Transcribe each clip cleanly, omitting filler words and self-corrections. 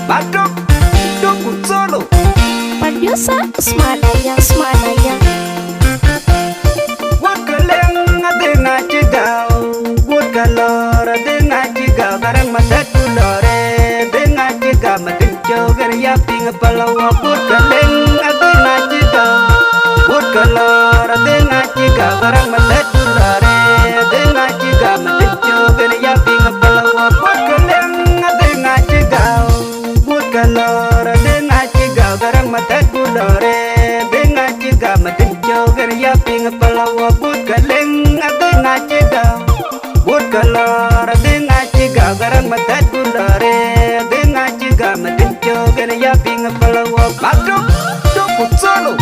Batuk, dukut solo. Producer Usmanaya. Buat keleng ade ngaji gau, buat kalor ade ngaji gau, barang mata tulore, ade ngaji gau makin joger ya ping palawa. Buat keleng ade ngaji gau, buat kalor ade ngaji gau, barang mata tulore, ade ngaji gau makin joger ya ping palawa. Buat keleng ade ngaji gau, buat kalor ade ngaji gau, barang mata tulore, ade ngaji gau makin joger ya ping palawa. Buat keleng ade ngaji gau, buat kalor ade ngaji gau, barang mata tulore, ade ngaji gau makin joger ya ping palawa. Batuk, dukut solo.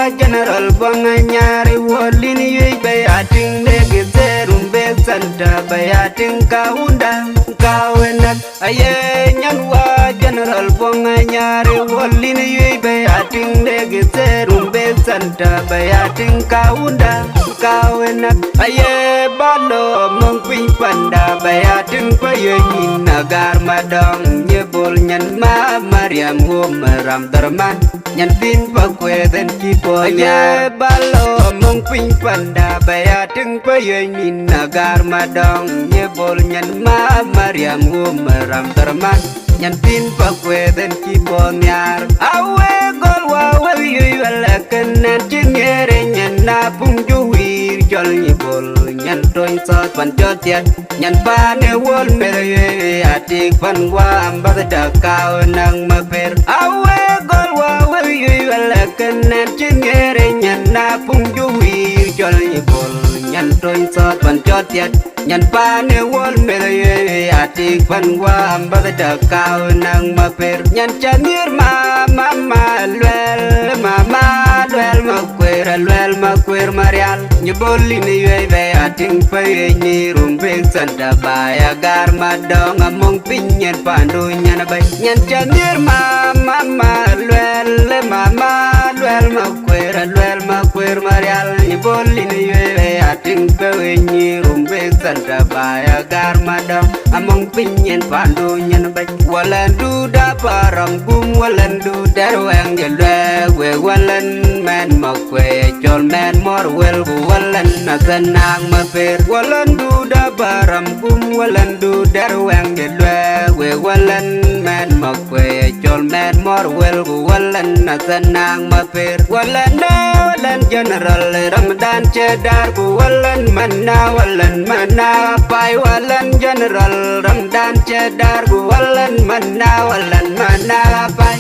General banganyari wolin yui bayating nege zerum beg santa bayating kaunda kawenak aye nyanwa general banganyari wolin yui bayating nege zerum beg santa bayating kaunda kawenak aye balo mongping panda bayating payeyin nagar madong nyebol nyan ma Mariam meram terman nyan tin pakwe dan kipo nya balo mong ping panda bayating payeyin nagar madong nyebol nyan ma Mariam meram terman nyan tin pakwe dan kipo nyar awe gol wawe yu wala kenan cingere nyan napung juwir jol nyebol nyan toin sot pan jotian nyan pane wol mere atik pan wa ambada kau nang maper awe gol wawe yu wala kenan cingere nyan napung juwir jol nyebol nyan toin sot pan jotian nyan pane wol mere atik pan wa ambada kau nang maper nyan chanir mama lwel makwer marial nyeboli ni yue be ating paye ni rumbe santa baya gar madong among pinyen pandu nyan bay nyan chanir mama lwel makwer marial nyeboli ni yue be ating paye ni rumbe santa baya gar madong among pinyen pandu nyan bay walandu da parang bum walandu darwang jelwe we walan man makwe chol man mor wel bu walan nasanang maper walandu da baram bum walandu darwang jelwe we walan man makwe chol man mor wel bu walan nasanang maper walan general ramadan cedar bu walan mana pai walan general ramadan cedar bu walan mana pai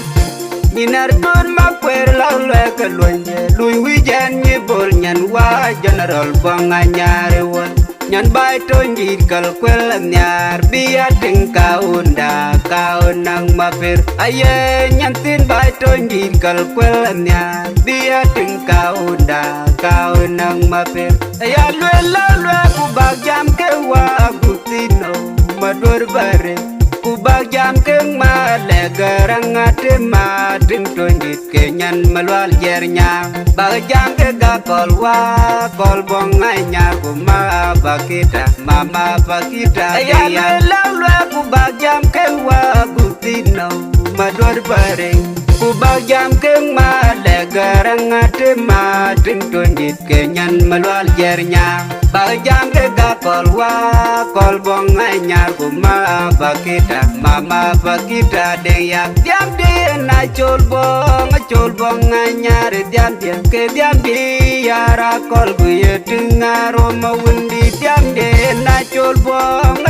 Ninar don makwer laule kalonye lui wijan ni bol nyan wa general banganyare won nyan bai to ngid kal kwel nyar biya ting kaunda kaunang mapir aye nyan tin bai to ngid kal kwel nyar biya ting kaunda kaunang mapir ya lwe ku bagyam ke wa gutino madur bare kubag jam keng ma legarang ate ma ding tondit kenyan malwal jernya bag jam ke ga kol bong nya kuma bakita mama bakita ya lalu kubag jam ke wa gutino mador bareng kubag jam keng ma legarang ate ma ding tondit kenyan malwal jernya bag jam ke ga kol bong nya kuma bakita mama bakita deng yak diam di na chol bong nyare diam ke diam di yara kol buye tingaro mawundi diam di na chol bong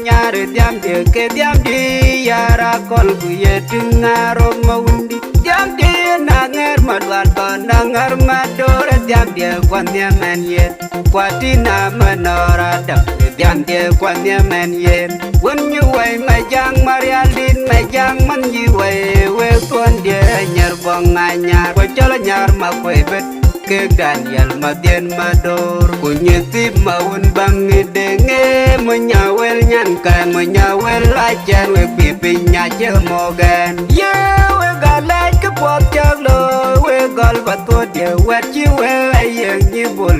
nyare diam ke diam di yara kol buye tingaro mawundi diam di nanger madwal nanger madore diam di kwanya men yet kwatina menora dak tian dia quan dia men yen when you way my jang marial din my jang man you way we tuan dia nyar bong anyar ko chala nyar ma ko bet ke Daniel madien mador kunyeti maun bangi denge menyawel nyan kan menyawel ajan we pipinya jemogan ye we galai ke pop chalo we gal bato dia wachi we ayeng nyibul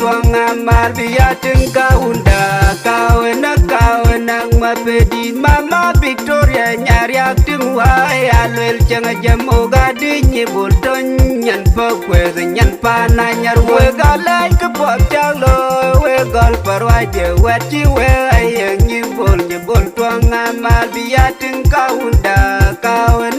tuang amar biya tingka unda kawen nang mapedi mama Victoria nyariak tingwa alwel changa jemoga di nyibul ton nyan pokwe nyan pana nyar we galai ke pop chalo we gal parwai dia wachi we ayeng nyibul tuang amar biya tingka unda kawen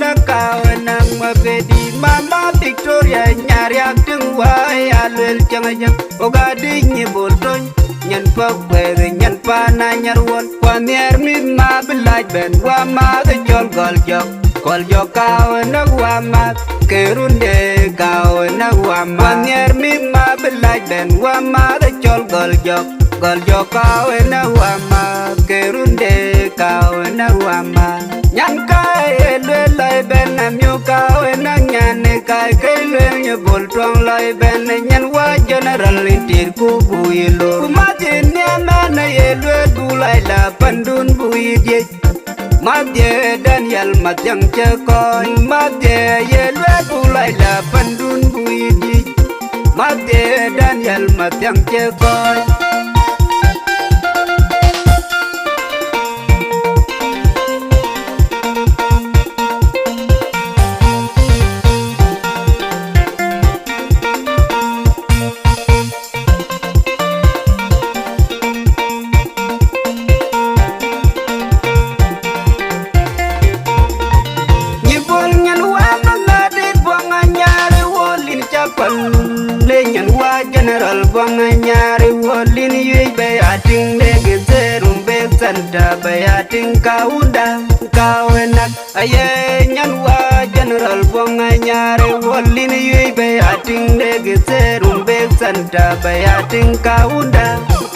nang mapedi mama Victoria nyariak tingwa alwel changa jam ogadi nyibul ton nyan pokwe nyan pana nyar won kwanier mi ma bilaj ben wa ma de jol gol jok kaw na wa ma kerunde kaw na wa ma kwanier mi ma bilaj ben wa ma de jol gol jok kaw na wa ma kerunde kaw na wa ma nyan kai lwe lai ben nam yu kaw na nyan kai kai lwe nya bol tong lai ben nyan wa general intir ku builo kumatin ne mana ye lwe du lai la pandun bui die madye Daniel matyang chekon madye ye lwe du lai la pandun bui die madye Daniel matyang chekon general banga nyari wolin yui be ating de zerum be santa be ating kaunda kawenak aye nyanwa general banga nyari wolin yui be ating de zerum be santa be ating kaunda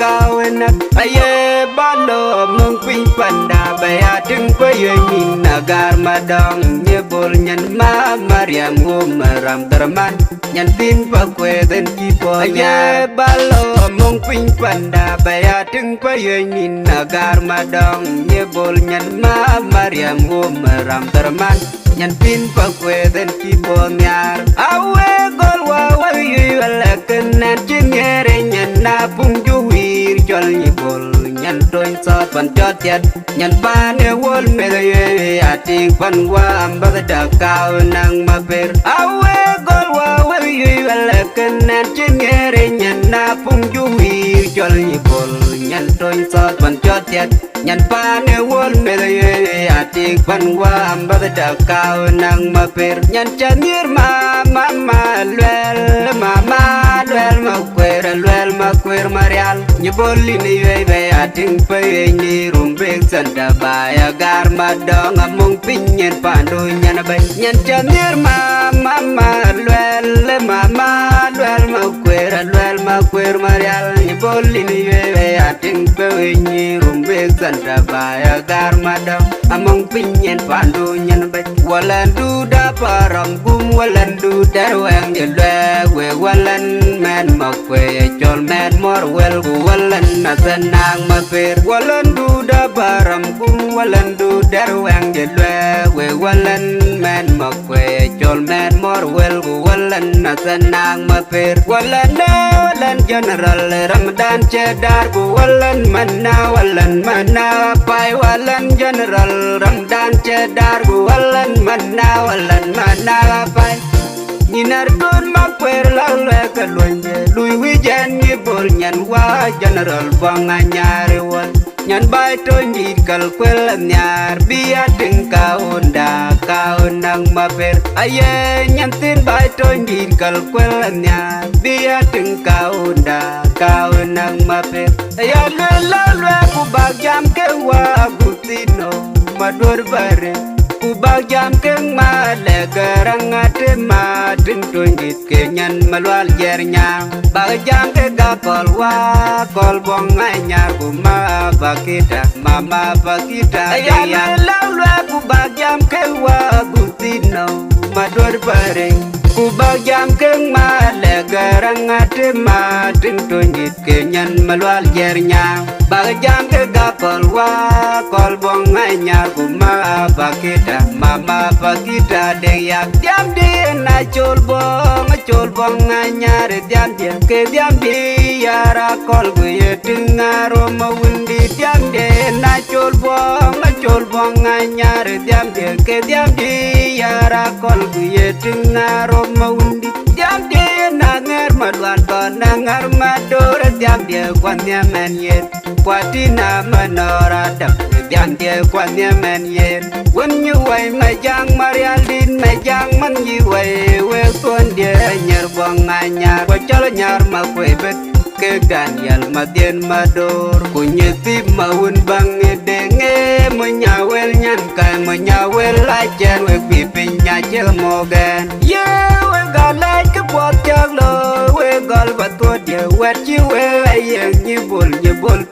kawenak aye balo mung pin panda be ating ko yin nagar madong nyebol nyan ma Mariam maram terman nyan tin pa kwe den kipo aye balo mong pin panda baya ting pa yin nagar madong nyebol nyan ma Mariam maram terman nyan tin pa kwe den kipo nyar awe gol wa yu ala kenan chingere nyan na pung juwir jol nyebol nyan toin sot pan chotiat nyan pa ne wol me ye ating pan wa ambada kaw nang maber awe gol wa yu ala kenan chingere nyan na pung juwir jol nyebol nyan toin sot pan chotiat nyan pa ne wol me ye ating pan wa ambada kaw nang maber nyan chanir mama lwel makwer marial nyeboli ni yey be ating pe ni rumbe sanda baya gar madong among pinyen pandu nyan bay nyan chanir mama lwel makwer marial nyeboli ni yey be ating pe ni rumbe sanda baya gar madong among pinyen pandu nyan bay walandu da param gum walandu darwang jelwe we walan men makwe chol men mor wel walan nasanang maper walan du da baram gum walan du darwang jelwe we walan men makwe chol men mor wel walan nasanang maper walan general Ramadan cedar walan mana pai walan general Ramadan cedar walan mana pai Ninar don makwer laule kalonje lui wijan ni bol nyan wa general banga nyare wal nyan bai to nyir kal kwel nyar biya ting kaunda kaunang maper aye nyan tin bai to nyir kal kwel nyar biya ting kaunda kaunang maper ya laule ku bagyam ke wa gutino madur bare Kubag jam keng ma le garang ate ma tin tunjit ke nyan malwal jernya bag jam ke ga kol bong anya kuma bakita mama bakita ya lalu kubag jam ke wa gutino mador bareng kubag jam keng ma le garang ate ma tin tunjit ke nyan malwal jernya bag jam ke ga kol bong anya kuma bakita mama bakita de yak diam di na chol bong anyar diam di ke diam di yara kol gue tengaro mawundi diam di na chol bong anyar diam di ke diam di yara kol gue tengaro mawundi diam di nanger madwan kon nanger mador diam di kwannya menyen kwatina menora dap diam di kwannya menyen when you way majang marialdin majang man you way we kon dia nyar bong anyar wacol nyar ma kwebet ke Daniel madien mador kunyeti maun bang denge menyawel nyan kai menyawel ajen we pipinya jel mogan ye we galai ke bot jalo we gal batwa dia wet ji we ayeng nyibul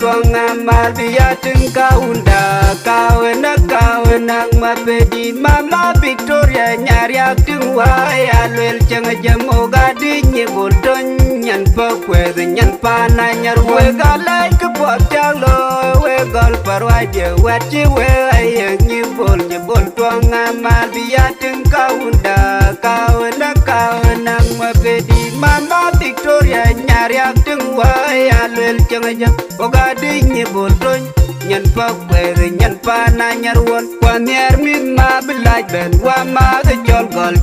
tuang amal biya ting kaunda kawena ma pedi mama Victoria nyari ting wa ya lel jeng jemoga di nyibul ton nyan pokwe nyan pana nyar we galai ke bot jalo we gal parwai dia wet ji we ayeng nyibul tuang amal biya ting kaunda kawena ma pedi mama Victoria nyari ting wa ya lel jeng jemoga di nyibul ton nyan pokwe nyan pana nyar won kwanyer min ma bilaj ben wa ma ke jol gol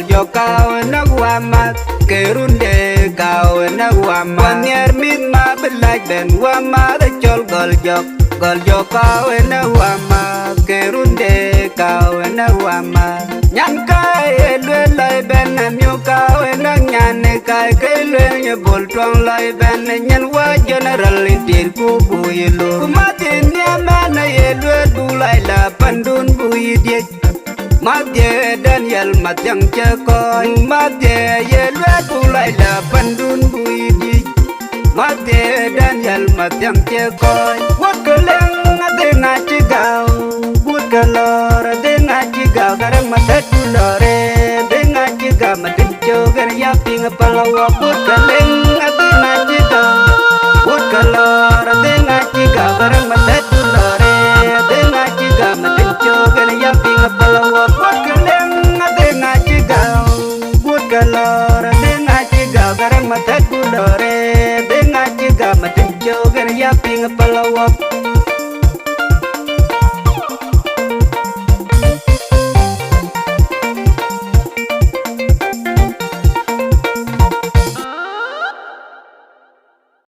jok kawena wa ma kerunde kawena wa ma kwanyer min ma bilaj ben wa ma ke jol gol jok kawena wa ma kerunde kawena wa ma nyan kai lwe lai ben myo kawena nyan kai ke lwe nye bol tong lai ben nyan wa general tir ku buyelo kumatin ya mana ye lwe du lai la pandun buyidye madye Daniel matyang chekoy madye ye lwe du lai la pandun buyidye madye Daniel matyang chekoy wakeleng ade ngachigao bukalor ade ngachigao garang matatu lore ade ngachigao matcho gar ya ping palawa bukaleng ade ngachigao bukalor